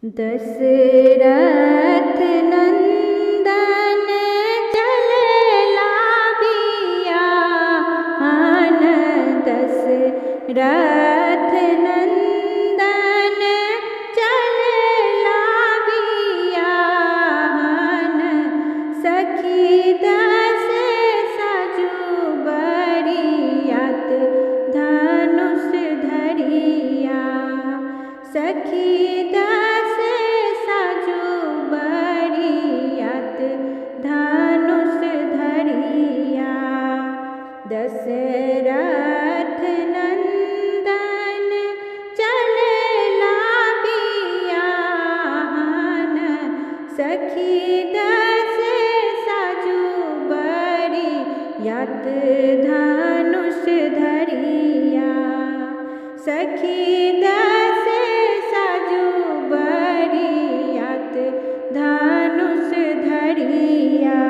दशरथ नंदन चलेला भिया हन दशरथ नंदन चलेला भिया हन सखी दस सजु बरियात धनुष धरिया सखी दस सजु बरियात धनुष धरिया दशरथ नंदन चलेला भिया हन सखी दस सजु बरियात धनुष धरिया सखी दस सजु बरियात धनुष धरिया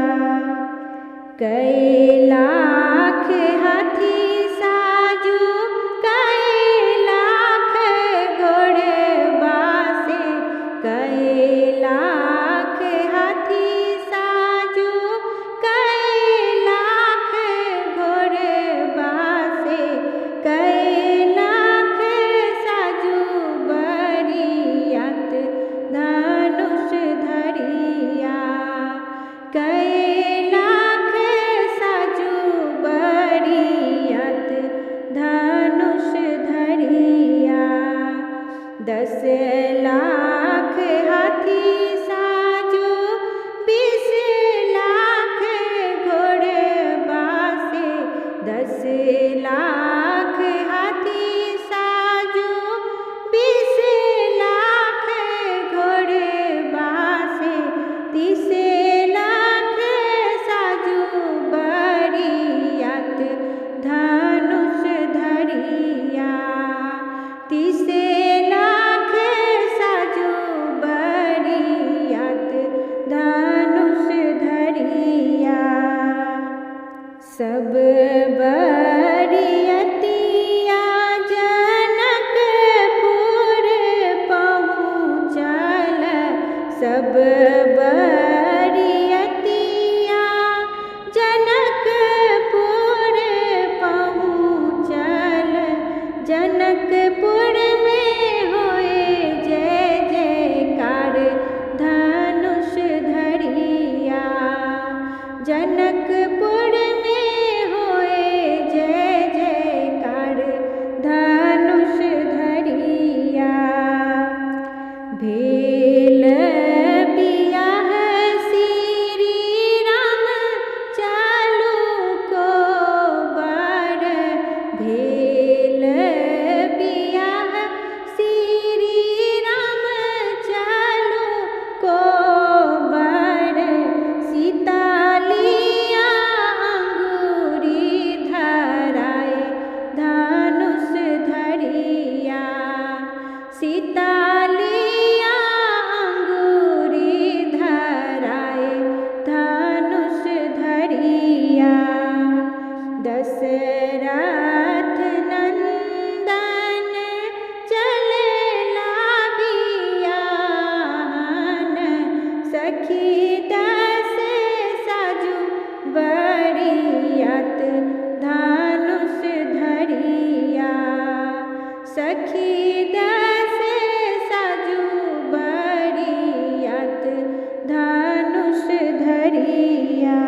कैलाख हाथी साजू कैलाख घोड़बा से कैलाख हाथी साजू कैलाख घोड़बा से कैलाख साजू बरियात धनुष धरिया कैलाख साजू बरियात धनुष धरिया 10 लाख हाथी साजू 20 लाख घोड़बा से 10 लाख हाथी साजू 20 लाख घोड़बा से 30 लाख साजू बरियात धनुष धरिया 30 लाख साजू बरियात धनुष धरिया सब बरियतिया जनकपुर पहुँचल सब बरियतिया जनकपुर पहुँचल जनकपुर में होए जय जयकार धनुष धरिया जनकपुर में होए जय जयकार धनुष धरिया भेल बियाह श्री राम चालू को बर भेल बियाह श्री राम चालू को बर सीता लिया अंगूरी धराए धनुष धरिया सीता लिया अंगूरी धराए धनुष धरिया दशरथ नंदन चलेला भिया हन सखी दस सजु बरियात धनुष धरिया सखी दस सजु बरियात धनुष धरिया।